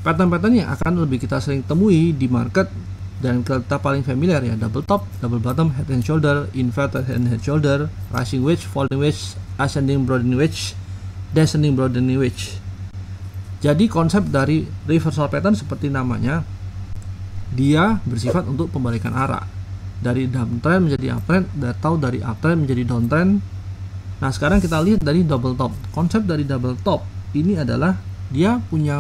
Pattern-pattern yang akan lebih kita sering temui di market dan kita paling familiar ya, double top, double bottom, head and shoulder, inverted head and shoulder, rising wedge, falling wedge, ascending broadening wedge, descending broadening wedge. Jadi konsep dari reversal pattern seperti namanya, dia bersifat untuk pembalikan arah dari downtrend menjadi uptrend atau dari uptrend menjadi downtrend. Nah, sekarang kita lihat dari double top. Konsep dari double top ini adalah dia punya,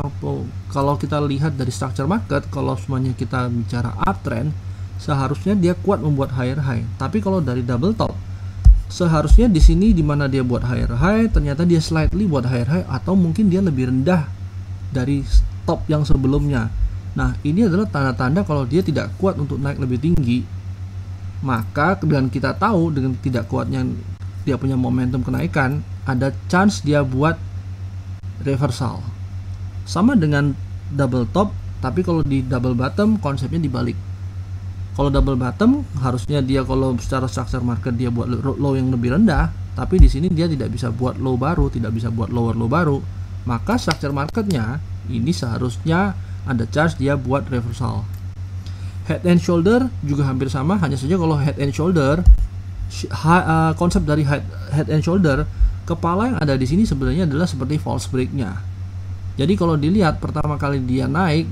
kalau kita lihat dari structure market, kalau semuanya kita bicara uptrend, seharusnya dia kuat membuat higher high. Tapi kalau dari double top, seharusnya di sini di mana dia buat higher high, ternyata dia slightly buat higher high atau mungkin dia lebih rendah dari top yang sebelumnya. Nah, ini adalah tanda-tanda kalau dia tidak kuat untuk naik lebih tinggi. Maka dengan kita tahu dengan tidak kuatnya dia punya momentum kenaikan, ada chance dia buat reversal. Sama dengan double top, tapi kalau di double bottom konsepnya dibalik. Kalau double bottom harusnya dia kalau secara structure market dia buat low yang lebih rendah, tapi di sini dia tidak bisa buat low baru, tidak bisa buat lower low baru. Maka structure marketnya ini seharusnya ada chance dia buat reversal. Head and shoulder juga hampir sama, hanya saja kalau head and shoulder konsep dari head and shoulder, kepala yang ada di sini sebenarnya adalah seperti false break-nya. Jadi kalau dilihat pertama kali dia naik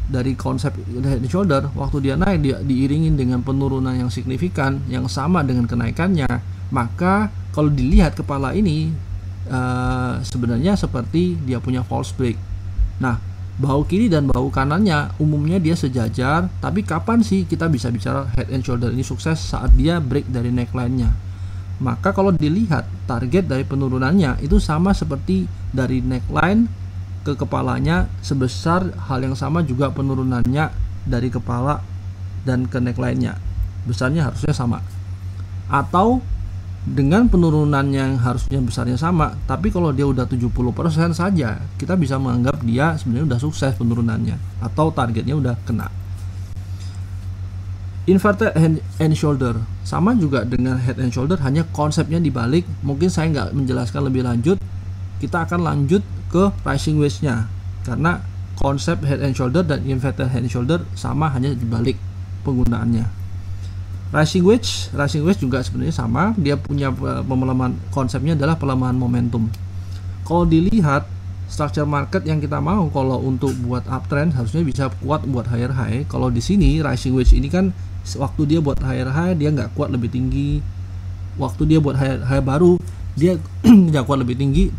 dari konsep head and shoulder, waktu dia naik dia diiringin dengan penurunan yang signifikan yang sama dengan kenaikannya. Maka kalau dilihat kepala ini sebenarnya seperti dia punya false break. Nah, bahu kiri dan bahu kanannya umumnya dia sejajar, tapi kapan sih kita bisa bicara head and shoulder ini sukses? Saat dia break dari neckline-nya. Maka kalau dilihat target dari penurunannya itu sama seperti dari neckline ke kepalanya, sebesar hal yang sama juga penurunannya dari kepala dan ke neckline-nya. Besarnya harusnya sama. Atau dengan penurunan yang harusnya besarnya sama, tapi kalau dia udah 70% saja, kita bisa menganggap dia sebenarnya udah sukses penurunannya atau targetnya udah kena. Inverted head and shoulder sama juga dengan head and shoulder, hanya konsepnya dibalik. Mungkin saya nggak menjelaskan lebih lanjut, kita akan lanjut ke rising wedge-nya karena konsep head and shoulder dan inverted head and shoulder sama, hanya dibalik penggunaannya. Rising wedge juga sebenarnya sama, dia punya pelemahan, konsepnya adalah pelemahan momentum. Kalau dilihat structure market yang kita mau, kalau untuk buat uptrend harusnya bisa kuat buat higher high. Kalau di sini rising wedge ini kan waktu dia buat higher high dia nggak kuat lebih tinggi, waktu dia buat high baru dia nggak kuat lebih tinggi,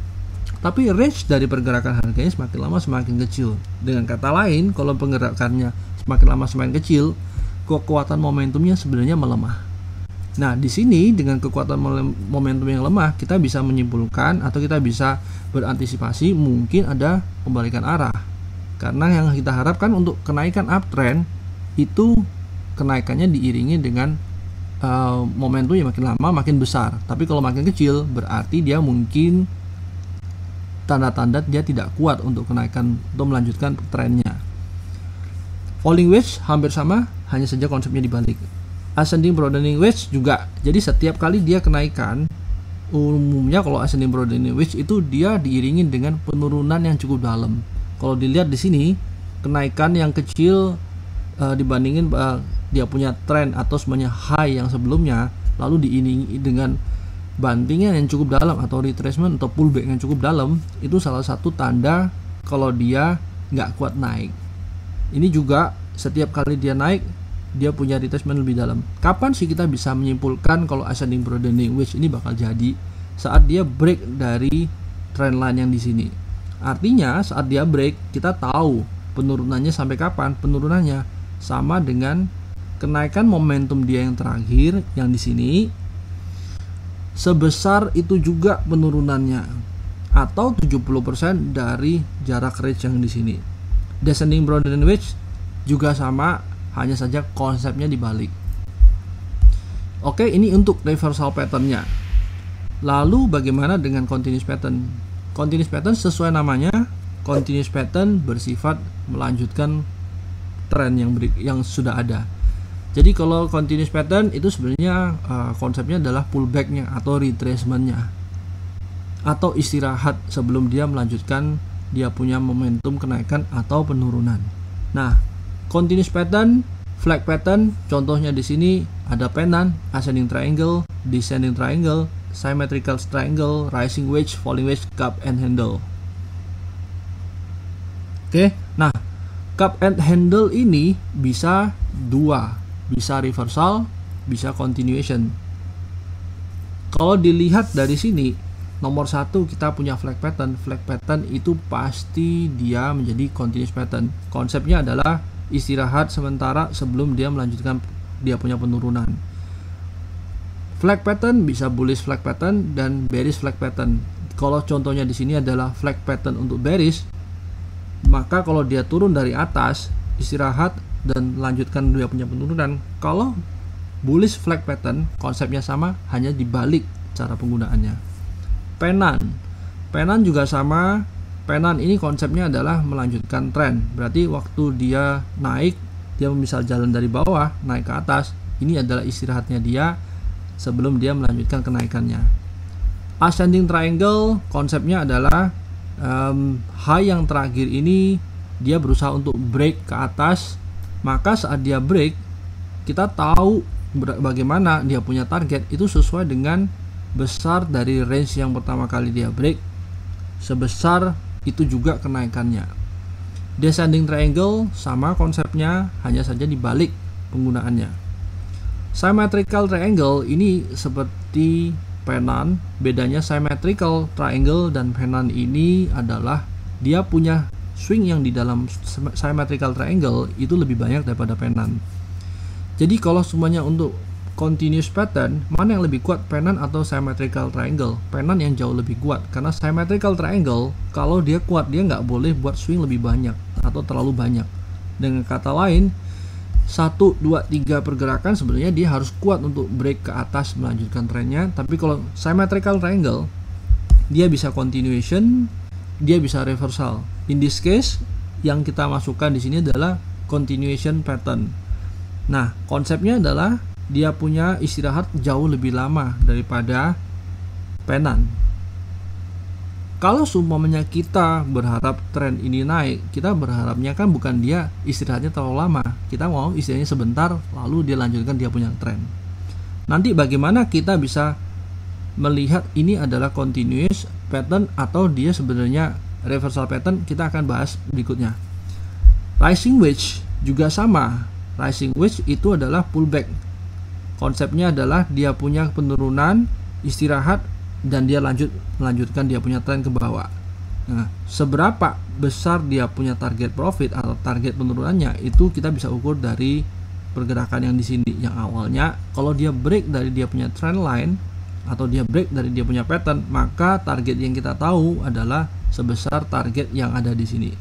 tapi range dari pergerakan harganya semakin lama semakin kecil. Dengan kata lain, kalau pergerakannya semakin lama semakin kecil, kekuatan momentumnya sebenarnya melemah. Nah, di sini dengan kekuatan momentum yang lemah, kita bisa menyimpulkan atau kita bisa berantisipasi mungkin ada pembalikan arah. Karena yang kita harapkan untuk kenaikan uptrend itu kenaikannya diiringi dengan momentum yang makin lama makin besar. Tapi kalau makin kecil berarti dia mungkin tanda-tanda dia tidak kuat untuk kenaikan, untuk melanjutkan trennya. Falling wedge hampir sama, hanya saja konsepnya dibalik. Ascending broadening wedge juga, jadi setiap kali dia kenaikan, umumnya kalau ascending broadening wedge itu dia diiringin dengan penurunan yang cukup dalam. Kalau dilihat di sini, kenaikan yang kecil dibandingin dia punya trend atau semuanya high yang sebelumnya, lalu diiringi dengan bantingan yang cukup dalam atau retracement atau pullback yang cukup dalam, itu salah satu tanda kalau dia nggak kuat naik. Ini juga setiap kali dia naik dia punya retracement lebih dalam. Kapan sih kita bisa menyimpulkan kalau ascending broadening wedge ini bakal jadi? Saat dia break dari trendline yang di sini. Artinya saat dia break kita tahu penurunannya sampai kapan. Penurunannya sama dengan kenaikan momentum dia yang terakhir yang di sini. Sebesar itu juga penurunannya atau 70% dari jarak range yang di sini. Descending broadening wedge juga sama, hanya saja konsepnya dibalik. Oke, ini untuk reversal patternnya. Lalu bagaimana dengan continuous pattern? Continuous pattern sesuai namanya, continuous pattern bersifat melanjutkan tren yang sudah ada. Jadi kalau continuous pattern itu sebenarnya konsepnya adalah pullbacknya atau retracementnya, atau istirahat sebelum dia melanjutkan dia punya momentum kenaikan atau penurunan. Nah, continuous pattern, flag pattern, contohnya di sini ada pennant, ascending triangle, descending triangle, symmetrical triangle, rising wedge, falling wedge, cup and handle. Oke, nah cup and handle ini bisa dua, bisa reversal, bisa continuation. Kalau dilihat dari sini, nomor satu kita punya flag pattern. Flag pattern itu pasti dia menjadi continuous pattern. Konsepnya adalah istirahat sementara sebelum dia melanjutkan dia punya penurunan. Flag pattern bisa bullish flag pattern dan bearish flag pattern. Kalau contohnya di sini adalah flag pattern untuk bearish, maka kalau dia turun dari atas, istirahat dan lanjutkan dia punya penurunan. Kalau bullish flag pattern, konsepnya sama, hanya dibalik cara penggunaannya. Pennant juga sama. Pennant ini konsepnya adalah melanjutkan tren. Berarti waktu dia naik, dia misal jalan dari bawah naik ke atas, ini adalah istirahatnya dia sebelum dia melanjutkan kenaikannya. Ascending triangle konsepnya adalah high yang terakhir ini dia berusaha untuk break ke atas, maka saat dia break kita tahu bagaimana dia punya target itu sesuai dengan besar dari range yang pertama kali dia break, sebesar itu juga kenaikannya. Descending triangle sama konsepnya, hanya saja dibalik penggunaannya. Symmetrical triangle ini seperti pennant, bedanya symmetrical triangle dan pennant ini adalah dia punya swing yang di dalam symmetrical triangle itu lebih banyak daripada pennant. Jadi kalau semuanya untuk continuous pattern, mana yang lebih kuat, pennant atau symmetrical triangle? Pennant yang jauh lebih kuat, karena symmetrical triangle kalau dia kuat dia nggak boleh buat swing lebih banyak atau terlalu banyak. Dengan kata lain, 1, 2, 3 pergerakan sebenarnya dia harus kuat untuk break ke atas melanjutkan trennya. Tapi kalau symmetrical triangle, dia bisa continuation, dia bisa reversal. In this case, yang kita masukkan di sini adalah continuation pattern. Nah, konsepnya adalah dia punya istirahat jauh lebih lama daripada pennant. Kalau seumpamanya kita berharap tren ini naik, kita berharapnya kan bukan dia istirahatnya terlalu lama. Kita mau istirahatnya sebentar, lalu dia lanjutkan dia punya tren. Nanti bagaimana kita bisa melihat ini adalah continuous pattern atau dia sebenarnya reversal pattern, kita akan bahas berikutnya. Rising wedge juga sama. Rising wedge itu adalah pullback. Konsepnya adalah dia punya penurunan, istirahat, dan dia melanjutkan dia punya tren ke bawah. Nah, seberapa besar dia punya target profit atau target penurunannya itu kita bisa ukur dari pergerakan yang di sini. Yang awalnya kalau dia break dari dia punya trend line atau dia break dari dia punya pattern, maka target yang kita tahu adalah sebesar target yang ada di sini.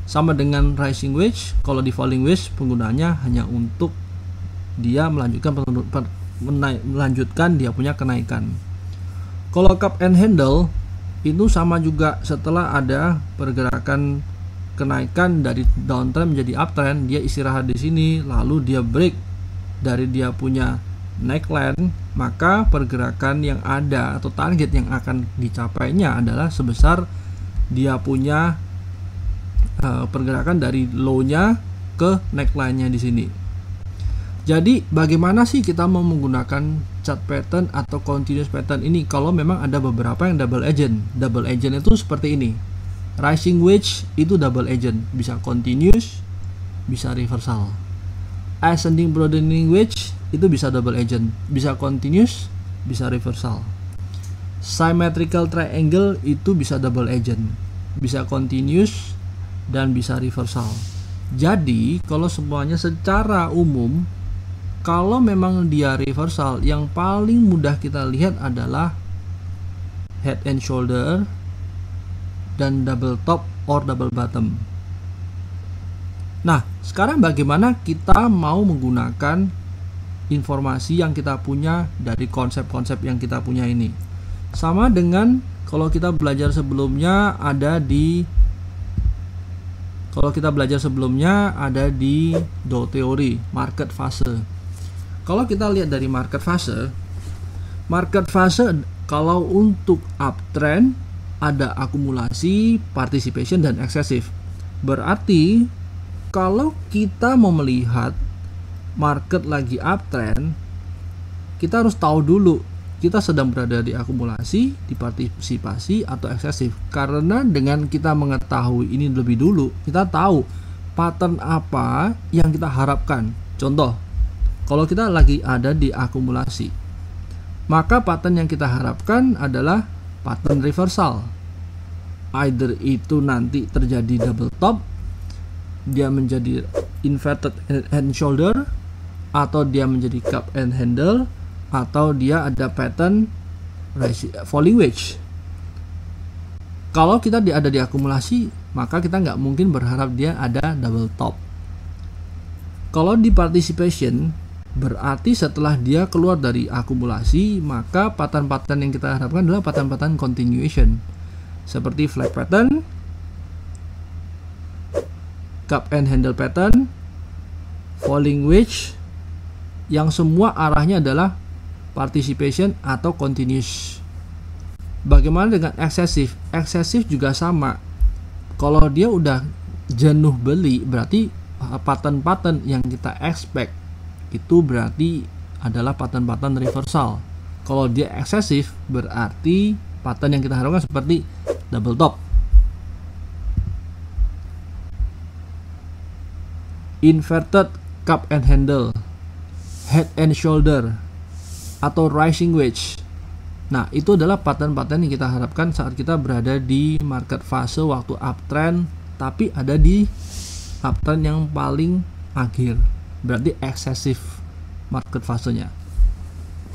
Sama dengan rising wedge, kalau di falling wedge penggunaannya hanya untuk dia melanjutkan dia punya kenaikan. Kalau cup and handle itu sama juga, setelah ada pergerakan kenaikan dari downtrend menjadi uptrend, dia istirahat di sini lalu dia break dari dia punya neckline, maka pergerakan yang ada atau target yang akan dicapainya adalah sebesar dia punya pergerakan dari low-nya ke neckline-nya di sini. Jadi bagaimana sih kita mau menggunakan chart pattern atau continuous pattern ini kalau memang ada beberapa yang double agent. Double agent itu seperti ini. Rising wedge itu double agent, bisa continuous, bisa reversal. Ascending broadening wedge itu bisa double agent, bisa continuous, bisa reversal. Symmetrical triangle itu bisa double agent, bisa continuous dan bisa reversal. Jadi kalau semuanya secara umum, kalau memang dia reversal, yang paling mudah kita lihat adalah head and shoulder dan double top or double bottom. Nah, sekarang bagaimana kita mau menggunakan informasi yang kita punya dari konsep-konsep yang kita punya ini? Sama dengan kalau kita belajar sebelumnya ada di Dow Theory, market fase. Kalau kita lihat dari market fase kalau untuk uptrend ada akumulasi, participation, dan excessive. Berarti kalau kita mau melihat market lagi uptrend, kita harus tahu dulu kita sedang berada di akumulasi, di partisipasi, atau eksesif. Karena dengan kita mengetahui ini lebih dulu, kita tahu pattern apa yang kita harapkan. Contoh, kalau kita lagi ada di akumulasi, maka pattern yang kita harapkan adalah pattern reversal. Either itu nanti terjadi double top, dia menjadi inverted head and shoulder, atau dia menjadi cup and handle, atau dia ada pattern falling wedge. Kalau kita ada di akumulasi, maka kita nggak mungkin berharap dia ada double top. Kalau di participation, berarti setelah dia keluar dari akumulasi, maka pattern-pattern yang kita harapkan adalah pattern-pattern continuation, seperti flag pattern, cup and handle pattern, falling wedge, yang semua arahnya adalah participation atau continuous. Bagaimana dengan eksesif? Eksesif juga sama. Kalau dia udah jenuh beli, berarti pattern-pattern yang kita expect itu berarti adalah pattern-pattern reversal. Kalau dia eksesif, berarti pattern yang kita harapkan seperti double top, inverted cup and handle, head and shoulder, atau rising wedge. Nah, itu adalah pattern-pattern yang kita harapkan saat kita berada di market fase waktu uptrend, tapi ada di uptrend yang paling akhir, berarti excessive market fasenya.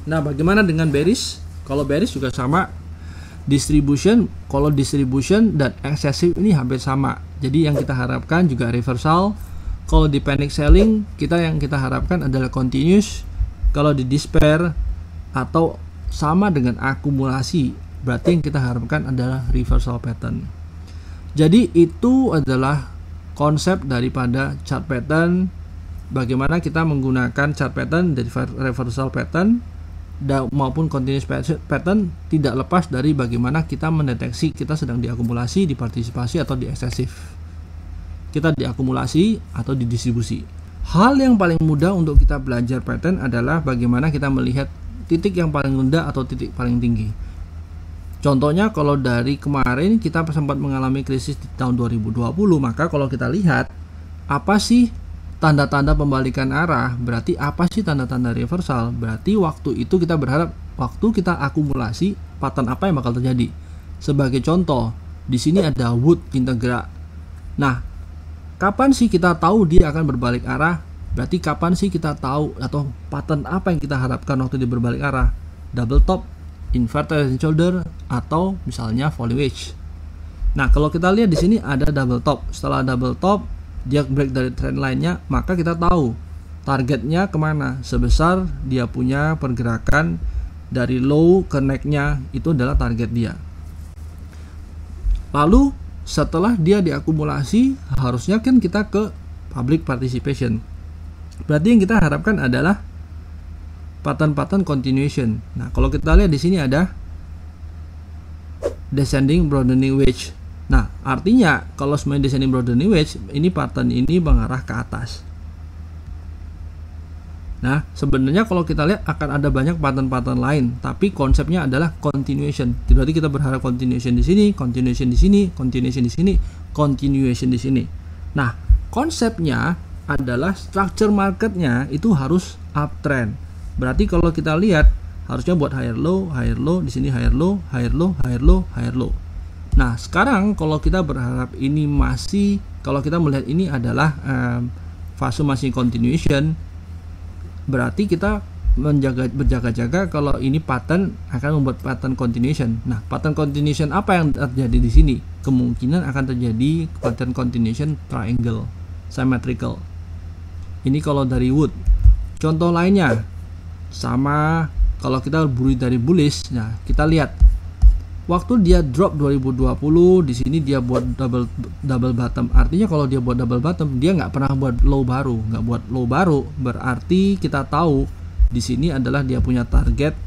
Nah, bagaimana dengan bearish? Kalau bearish juga sama, distribution. Kalau distribution dan excessive ini hampir sama, jadi yang kita harapkan juga reversal. Kalau di panic selling, yang kita harapkan adalah continuous. Kalau di despair atau sama dengan akumulasi, berarti yang kita harapkan adalah reversal pattern. Jadi itu adalah konsep daripada chart pattern, bagaimana kita menggunakan chart pattern dari reversal pattern maupun continuous pattern, tidak lepas dari bagaimana kita mendeteksi kita sedang diakumulasi, dipartisipasi, atau di eksesif, kita diakumulasi atau di distribusi. Hal yang paling mudah untuk kita belajar pattern adalah bagaimana kita melihat titik yang paling rendah atau titik paling tinggi. Contohnya kalau dari kemarin kita sempat mengalami krisis di tahun 2020, maka kalau kita lihat apa sih tanda-tanda pembalikan arah, berarti apa sih tanda-tanda reversal, berarti waktu itu kita berharap waktu kita akumulasi pattern apa yang bakal terjadi. Sebagai contoh, di sini ada wood integral. Nah, kapan sih kita tahu dia akan berbalik arah? Berarti kapan sih kita tahu atau pattern apa yang kita harapkan waktu dia berbalik arah? Double top, inverted head and shoulder, atau misalnya falling wedge. Nah, kalau kita lihat di sini ada double top. Setelah double top, dia break dari trend line-nya, maka kita tahu targetnya kemana. Sebesar dia punya pergerakan dari low ke neck-nya, itu adalah target dia. Lalu setelah dia diakumulasi, harusnya kan kita ke public participation. Berarti yang kita harapkan adalah pattern-pattern continuation. Nah, kalau kita lihat di sini ada descending broadening wedge. Nah, artinya kalau semuanya descending broadening wedge, ini pattern ini mengarah ke atas. Nah, sebenarnya kalau kita lihat akan ada banyak pattern-pattern lain, tapi konsepnya adalah continuation. Berarti kita berharap continuation di sini, continuation di sini, continuation di sini, continuation di sini. Nah, konsepnya adalah structure marketnya itu harus uptrend. Berarti kalau kita lihat harusnya buat higher low, di sini higher low, higher low, higher low, higher low. Nah, sekarang kalau kita berharap ini masih, kalau kita melihat ini adalah fase masih continuation, berarti kita berjaga-jaga kalau ini pattern akan membuat pattern continuation. Nah, pattern continuation apa yang terjadi di sini? Kemungkinan akan terjadi pattern continuation triangle, symmetrical. Ini kalau dari wood. Contoh lainnya sama, kalau kita buru dari bullish. Nah, kita lihat waktu dia drop 2020, di sini dia buat double bottom. Artinya kalau dia buat double bottom, dia nggak pernah buat low baru, berarti kita tahu di sini adalah dia punya target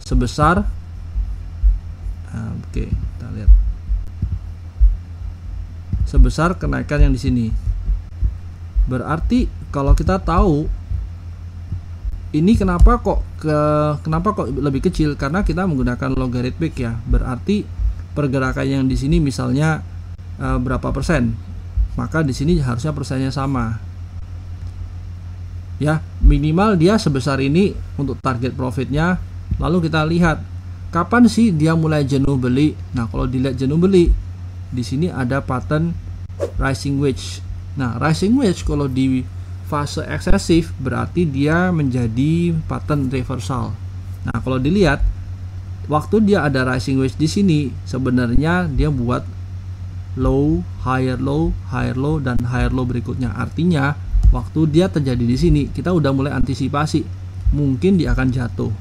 sebesar Oke, kita lihat sebesar kenaikan yang di sini. Berarti kalau kita tahu ini kenapa kok lebih kecil, karena kita menggunakan logaritmik ya. Berarti pergerakan yang di sini misalnya berapa persen, maka di sini harusnya persennya sama. Ya, minimal dia sebesar ini untuk target profitnya. Lalu kita lihat kapan sih dia mulai jenuh beli. Nah, kalau dilihat jenuh beli, di sini ada pattern rising wedge. Nah, rising wedge kalau di fase eksesif berarti dia menjadi pattern reversal. Nah, kalau dilihat waktu dia ada rising wedge di sini, sebenarnya dia buat low, higher low, higher low, dan higher low berikutnya. Artinya waktu dia terjadi di sini, kita udah mulai antisipasi mungkin dia akan jatuh.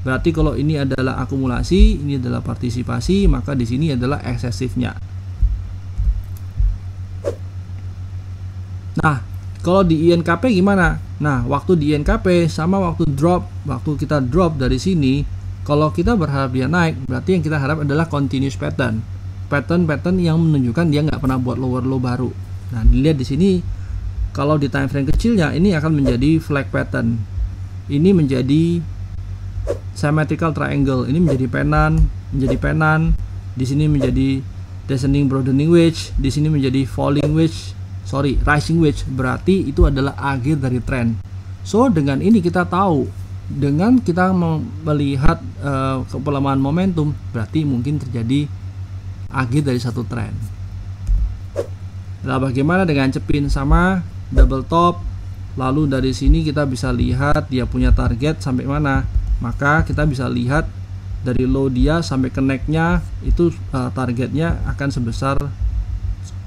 Berarti kalau ini adalah akumulasi, ini adalah partisipasi, maka di sini adalah eksesifnya. Nah, kalau di INKP gimana? Nah, waktu di INKP sama waktu kita drop dari sini, kalau kita berharap dia naik, berarti yang kita harap adalah continuous pattern yang menunjukkan dia nggak pernah buat lower low baru. Nah, dilihat di sini, kalau di time frame kecilnya ini akan menjadi flag pattern, ini menjadi symmetrical triangle, ini menjadi penan, di sini menjadi descending broadening wedge, di sini menjadi rising wedge, berarti itu adalah akhir dari tren. So dengan ini kita tahu, dengan kita melihat pelemahan momentum, berarti mungkin terjadi akhir dari satu tren. Nah, bagaimana dengan Cepin? Sama double top, lalu dari sini kita bisa lihat dia punya target sampai mana. Maka kita bisa lihat dari low dia sampai ke neck-nya itu targetnya akan sebesar,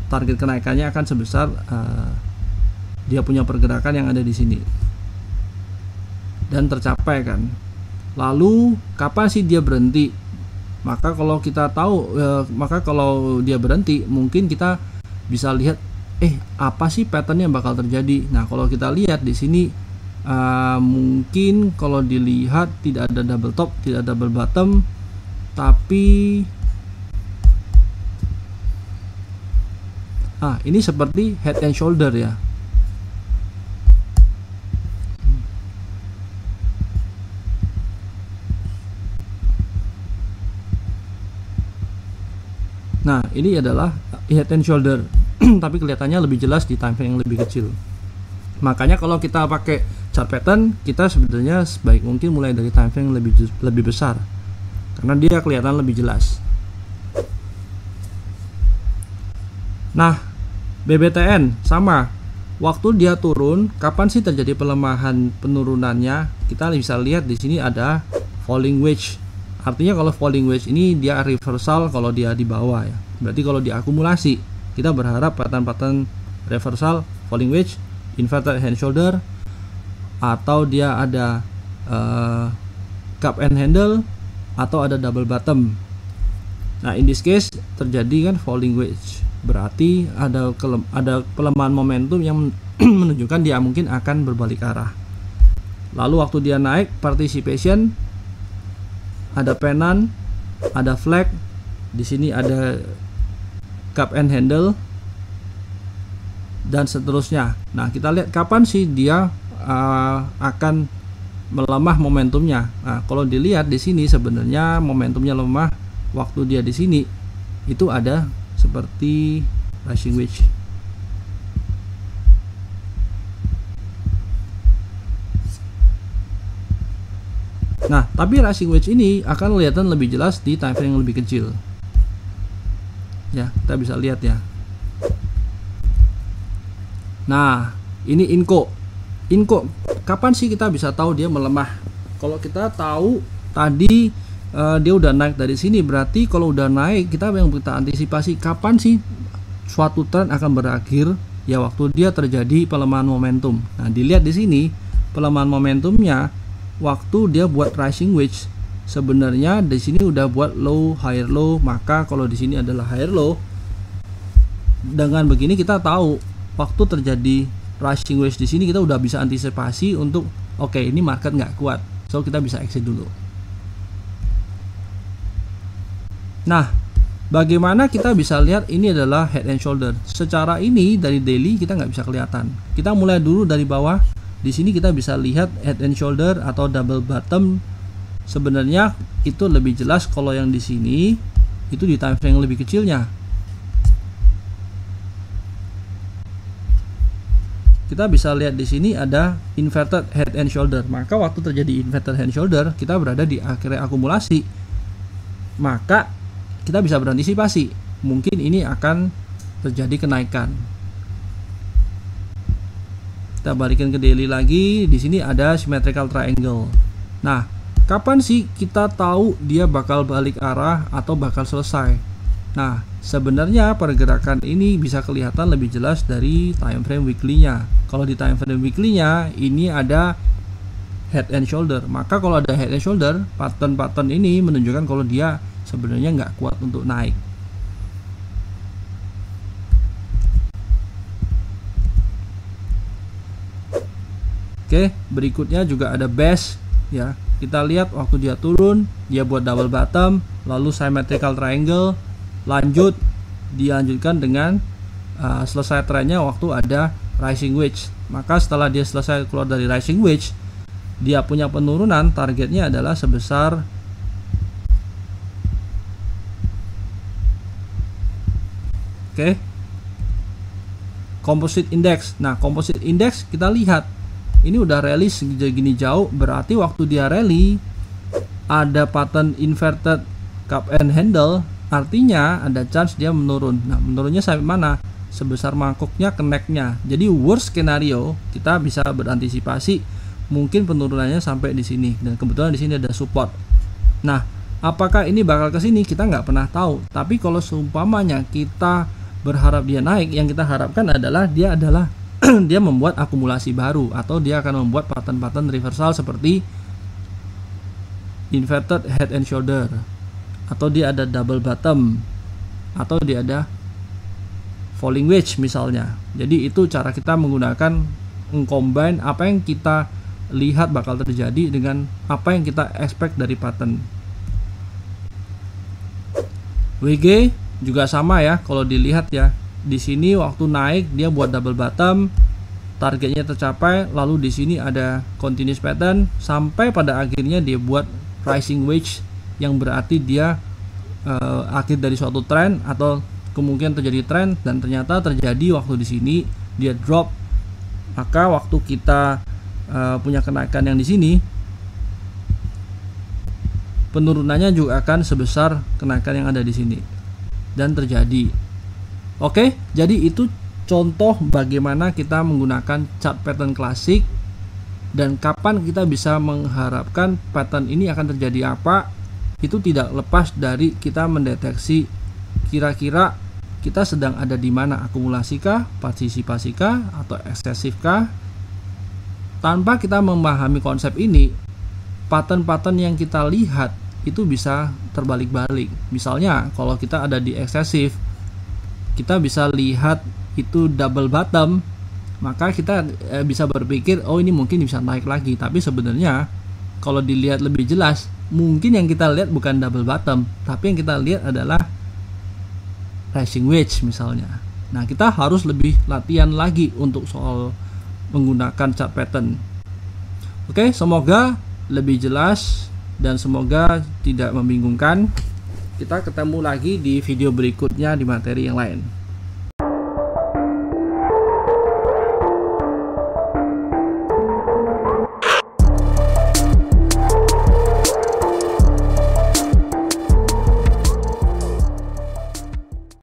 target kenaikannya akan sebesar dia punya pergerakan yang ada di sini dan tercapai kan. Lalu kapan sih dia berhenti? Maka kalau kita tahu, maka kalau dia berhenti, mungkin kita bisa lihat apa sih pattern yang bakal terjadi. Nah, kalau kita lihat di sini mungkin kalau dilihat tidak ada double top, tidak ada double bottom, tapi ini seperti head and shoulder ya. Nah, ini adalah head and shoulder tapi kelihatannya lebih jelas di time frame yang lebih kecil. Makanya kalau kita pakai chart pattern, kita sebenarnya sebaik mungkin mulai dari time frame yang lebih besar, karena dia kelihatan lebih jelas. Nah, BBTN sama, waktu dia turun, kapan sih terjadi pelemahan penurunannya? Kita bisa lihat di sini ada falling wedge. Artinya kalau falling wedge ini dia reversal kalau dia di bawah ya. Berarti kalau diakumulasi, kita berharap pattern-pattern reversal, falling wedge, inverted hand shoulder, atau dia ada cup and handle, atau ada double bottom. Nah, in this case terjadi kan falling wedge. Berarti ada pelemahan momentum yang menunjukkan dia mungkin akan berbalik arah. Lalu waktu dia naik, participation, ada penan, ada flag, di sini ada cup and handle, dan seterusnya. Nah, kita lihat kapan sih dia akan melemah momentumnya. Nah, kalau dilihat di sini sebenarnya momentumnya lemah waktu dia di sini itu ada seperti rising wedge. Nah, tapi rising wedge ini akan kelihatan lebih jelas di time frame yang lebih kecil. Ya, kita bisa lihat ya. Nah, ini Inco. Kapan sih kita bisa tahu dia melemah? Kalau kita tahu tadi dia udah naik dari sini, berarti kalau udah naik kita antisipasi kapan sih suatu tren akan berakhir? Ya, waktu dia terjadi pelemahan momentum. Nah, dilihat di sini pelemahan momentumnya waktu dia buat rising wedge. Sebenarnya di sini udah buat low, higher low, maka kalau di sini adalah higher low. Dengan begini kita tahu waktu terjadi rising wedge di sini kita udah bisa antisipasi untuk oke, ini market nggak kuat, so kita bisa exit dulu. Nah, bagaimana kita bisa lihat ini adalah head and shoulder? Secara ini dari daily kita nggak bisa kelihatan. Kita mulai dulu dari bawah. Di sini kita bisa lihat head and shoulder atau double bottom. Sebenarnya itu lebih jelas kalau yang di sini itu di time frame yang lebih kecilnya. Kita bisa lihat di sini ada inverted head and shoulder. Maka waktu terjadi inverted head and shoulder, kita berada di akhir akumulasi. Maka kita bisa berantisipasi, mungkin ini akan terjadi kenaikan. Kita balikin ke daily lagi. Di sini ada symmetrical triangle. Nah, kapan sih kita tahu dia bakal balik arah atau bakal selesai? Nah, sebenarnya pergerakan ini bisa kelihatan lebih jelas dari time frame weekly-nya. Kalau di time frame weekly-nya ini ada head and shoulder. Maka kalau ada head and shoulder, pattern-pattern ini menunjukkan kalau dia sebenarnya nggak kuat untuk naik. Oke, berikutnya juga ada base ya. Kita lihat waktu dia turun, dia buat double bottom, lalu symmetrical triangle, lanjut dilanjutkan dengan selesai trennya waktu ada rising wedge. Maka setelah dia selesai keluar dari rising wedge, dia punya penurunan, targetnya adalah sebesar composite index. Nah, composite index kita lihat ini udah rally segini jauh, berarti waktu dia rally ada pattern inverted cup and handle, artinya ada chance dia menurun. Nah, menurunnya sampai mana? Sebesar mangkuknya connect-nya. Jadi worst scenario kita bisa berantisipasi mungkin penurunannya sampai di sini, dan kebetulan di sini ada support. Nah, apakah ini bakal ke sini? Kita nggak pernah tahu. Tapi kalau seumpamanya kita berharap dia naik, yang kita harapkan adalah dia membuat akumulasi baru, atau dia akan membuat pattern-pattern reversal seperti inverted head and shoulder, atau dia ada double bottom, atau dia ada falling wedge misalnya. Jadi itu cara kita menggunakan combine apa yang kita lihat bakal terjadi dengan apa yang kita expect dari pattern. WG juga sama ya, kalau dilihat ya. Di sini waktu naik dia buat double bottom, targetnya tercapai, lalu di sini ada continuous pattern sampai pada akhirnya dia buat rising wedge, yang berarti dia akhir dari suatu tren atau kemungkinan terjadi tren, dan ternyata terjadi waktu di sini dia drop. Maka waktu kita punya kenaikan yang di sini, penurunannya juga akan sebesar kenaikan yang ada di sini dan terjadi. Oke, jadi itu contoh bagaimana kita menggunakan chart pattern klasik dan kapan kita bisa mengharapkan pattern ini akan terjadi apa. Itu tidak lepas dari kita mendeteksi kira-kira kita sedang ada di mana, akumulasikah, partisipasikah, atau eksesifkah. Tanpa kita memahami konsep ini, pattern-pattern yang kita lihat itu bisa terbalik-balik. Misalnya kalau kita ada di eksesif, kita bisa lihat itu double bottom, maka kita bisa berpikir oh ini mungkin bisa naik lagi. Tapi sebenarnya kalau dilihat lebih jelas, mungkin yang kita lihat bukan double bottom, tapi yang kita lihat adalah rising wedge misalnya. Nah, kita harus lebih latihan lagi untuk soal menggunakan chart pattern. Oke, semoga lebih jelas dan semoga tidak membingungkan. Kita ketemu lagi di video berikutnya di materi yang lain.